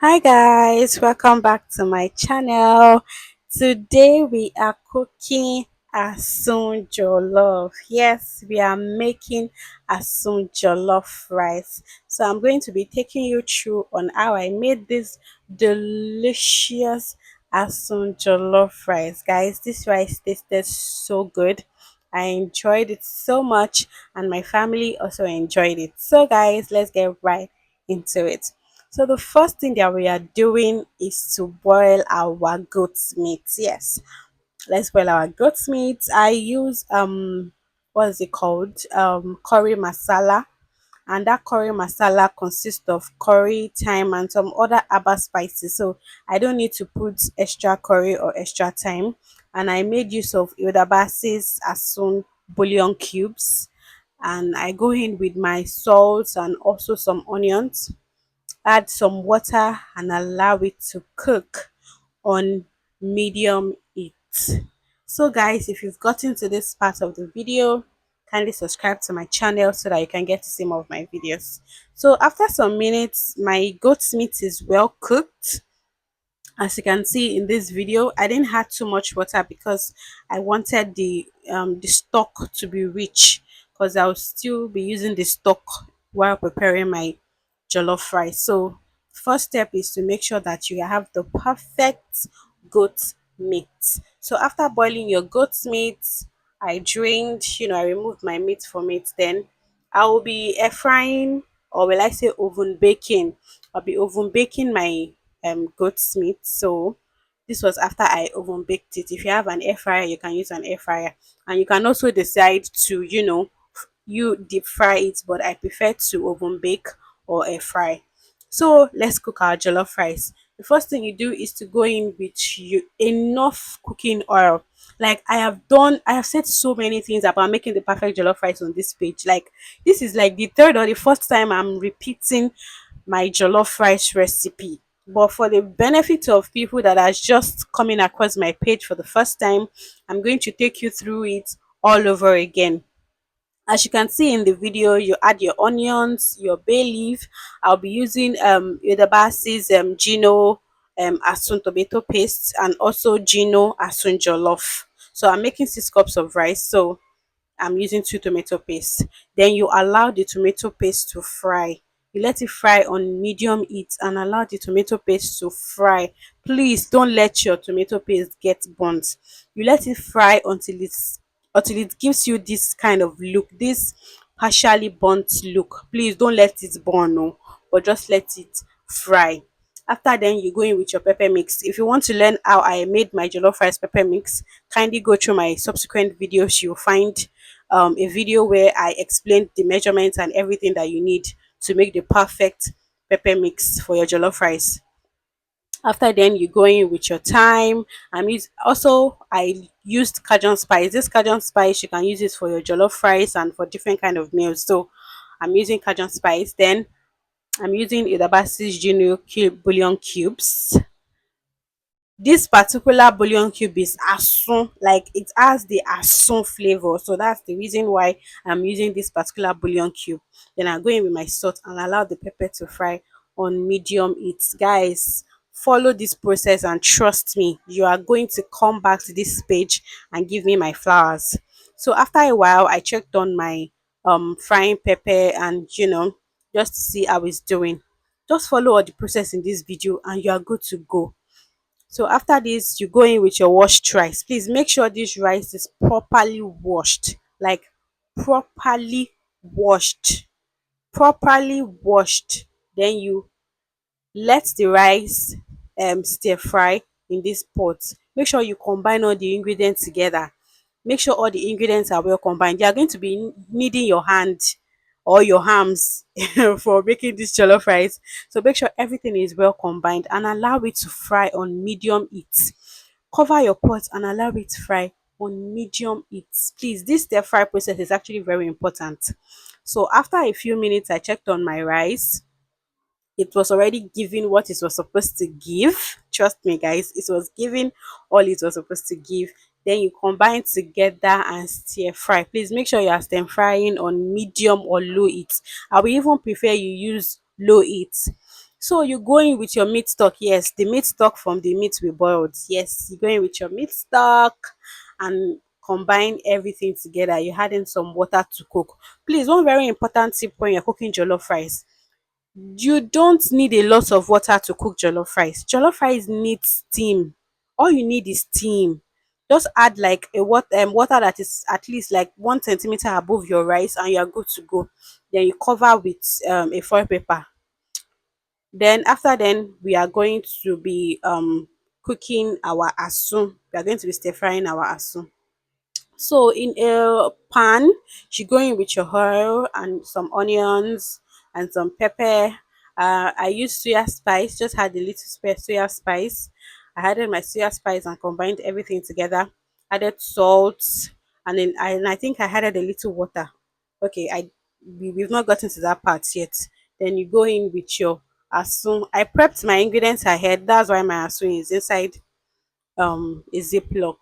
Hi guys, welcome back to my channel. Today we are cooking Asun Jollof. Yes, we are making Asun Jollof Rice. So I'm going to be taking you through on how I made this delicious Asun Jollof Rice. Guys, this rice tasted so good. I enjoyed it so much and my family also enjoyed it. So guys, let's get right into it. So the first thing that we are doing is to boil our goat's meat. Yes, let's boil our goat's meat. I use what is it called? Curry masala, and that curry masala consists of curry, thyme, and some other herbal spices. So I don't need to put extra curry or extra thyme. And I made use of Yodabasis Asun bouillon cubes, and I go in with my salt and also some onions, add some water and allow it to cook on medium heat. So guys, if you've gotten to this part of the video, kindly subscribe to my channel so that you can get to see more of my videos. So after some minutes, my goat's meat is well cooked. As you can see in this video, I didn't add too much water because I wanted the stock to be rich, because I'll still be using the stock while preparing my jollof rice. So first step is to make sure that you have the perfect goat meat. So after boiling your goat's meat, I drained, I removed my meat from it. Then I will be air frying, or will I say oven baking. I'll be oven baking my goat's meat. So this was after I oven baked it. If you have an air fryer, you can use an air fryer, and you can also decide to you deep fry it, but I prefer to oven bake or air fry. So let's cook our jollof rice. The first thing you do is to go in with enough cooking oil. Like I have said so many things about making the perfect jollof rice on this page. Like this is like the third or the fourth time I'm repeating my jollof rice recipe. But for the benefit of people that are just coming across my page for the first time, I'm going to take you through it all over again. As you can see in the video, you add your onions, your bay leaf. I'll be using Yodabasis Gino Asun tomato paste, and also Gino Asun Jollof. So I'm making 6 cups of rice. So I'm using 2 tomato paste. Then you allow the tomato paste to fry. You let it fry on medium heat and allow the tomato paste to fry. Please don't let your tomato paste get burnt. You let it fry until it gives you this kind of look, this partially burnt look. Please don't let it burn, no, but just let it fry. After then, you go in with your pepper mix. If you want to learn how I made my jollof rice pepper mix, kindly go through my subsequent videos. You'll find a video where I explained the measurements and everything that you need to make the perfect pepper mix for your jollof rice. After then, you go in with your thyme. I used Cajun Spice. This Cajun Spice, you can use it for your jollof rice and for different kind of meals. So I'm using Cajun Spice. Then I'm using Idabasi's Gino bouillon cubes. This particular bouillon cube is asun, like it has the asun flavor, so that's the reason why I'm using this particular bouillon cube. Then I go in with my salt and allow the pepper to fry on medium heat. Guys, follow this process and trust me, you are going to come back to this page and give me my flowers. So after a while, I checked on my frying pepper, and just to see how it's doing. Just follow all the process in this video and you are good to go. So after this, you go in with your washed rice. Please make sure this rice is properly washed, like properly washed, properly washed. Then you let the rice stir fry in this pot. Make sure you combine all the ingredients together. Make sure all the ingredients are well combined. You are going to be needing your hand or your arms for making this jollof rice. So make sure everything is well combined and allow it to fry on medium heat. Cover your pot and allow it to fry on medium heat. Please, this stir fry process is actually very important. So after a few minutes, I checked on my rice. It was already giving what it was supposed to give. Trust me, guys, it was giving all it was supposed to give. Then you combine together and stir fry. Please make sure you are stir frying on medium or low heat. I will even prefer you use low heat. So you go in with your meat stock. Yes, the meat stock from the meat we boiled. Yes, you go in with your meat stock and combine everything together. You add in some water to cook. Please, one very important tip when you're cooking jollof rice, you don't need a lot of water to cook jollof rice. Jollof rice needs steam. All you need is steam. Just add like a water that is at least like 1 centimeter above your rice, and you're good to go. Then you cover with a foil paper. Then after then we are going to be cooking our asun. We are going to be stir frying our asun. So in a pan, you go in with your oil and some onions and some pepper. I used Suya Spice, just had a little spare Suya Spice. I added my Suya Spice and combined everything together. Added salt, and I think I added a little water. Okay, we've not gotten to that part yet. Then you go in with your asun. I prepped my ingredients ahead. That's why my asun is inside a ziploc.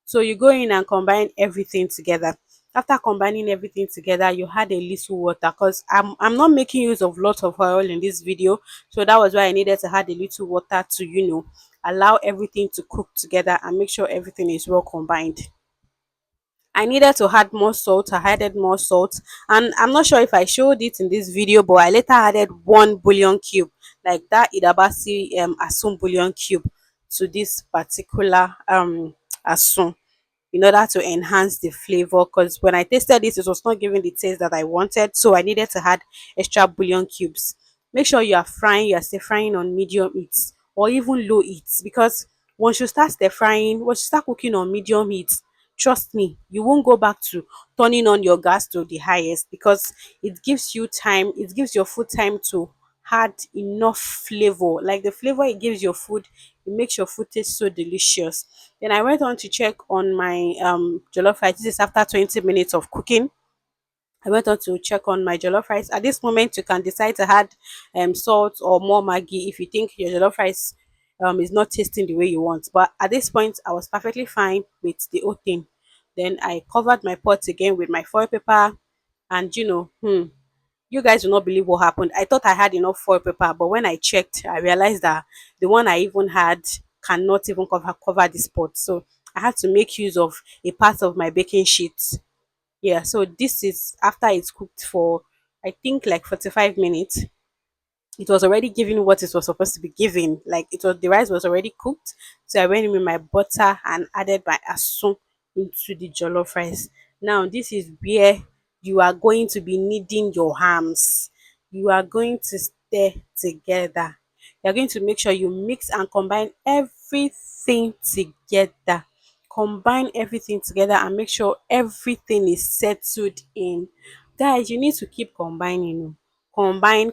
So you go in and combine everything together. After combining everything together, you add a little water, because I'm not making use of lots of oil in this video. So that was why I needed to add a little water to, allow everything to cook together and make sure everything is well combined. I needed to add more salt. I added more salt, and I'm not sure if I showed it in this video, but I later added one bouillon cube, like that idabasi asun bouillon cube, to this particular asun, in order to enhance the flavor, because when I tasted this, it was not giving the taste that I wanted, so I needed to add extra bouillon cubes. Make sure you are stir frying on medium heat or even low heat, because once you start cooking on medium heat, trust me, you won't go back to turning on your gas to the highest, because it gives your food time to add enough flavor. Like the flavor it gives your food, it makes your food taste so delicious. Then I went on to check on my jollof rice. This is after 20 minutes of cooking. I went on to check on my jollof rice. At this moment, you can decide to add salt or more Maggi if you think your jollof rice is not tasting the way you want. But at this point, I was perfectly fine with the whole thing. Then I covered my pot again with my foil paper, and you guys will not believe what happened. I thought I had enough foil paper, but when I checked, I realized that the one I even had cannot even cover this pot. So I had to make use of a part of my baking sheet. Yeah, so this is after it's cooked for, I think, like 45 minutes. It was already giving what it was supposed to be giving. Like, the rice was already cooked. So I went in with my butter and added my asun into the jollof rice. Now this is where you are going to be kneading your hams. You are going to stir together. You're going to make sure you mix and combine everything together. Combine everything together and make sure everything is settled in. Guys, you need to keep combining. Combine,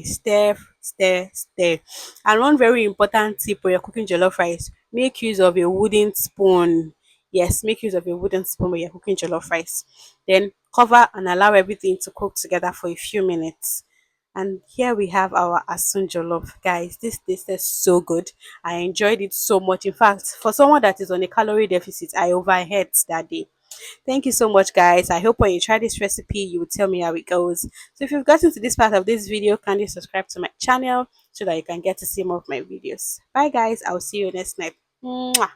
stir, stir, stir. And one very important tip when you're cooking jollof rice, make use of a wooden spoon. Yes, make use of a wooden spoon when you're cooking jollof rice. Then cover and allow everything to cook together for a few minutes. And here we have our Asun Jollof. Guys, this tasted so good. I enjoyed it so much. In fact, for someone that is on a calorie deficit, I overheard that day. Thank you so much, guys. I hope when you try this recipe, you will tell me how it goes. So if you've gotten to this part of this video, kindly subscribe to my channel so that you can get to see more of my videos. Bye, guys. I'll see you next night. Mwah.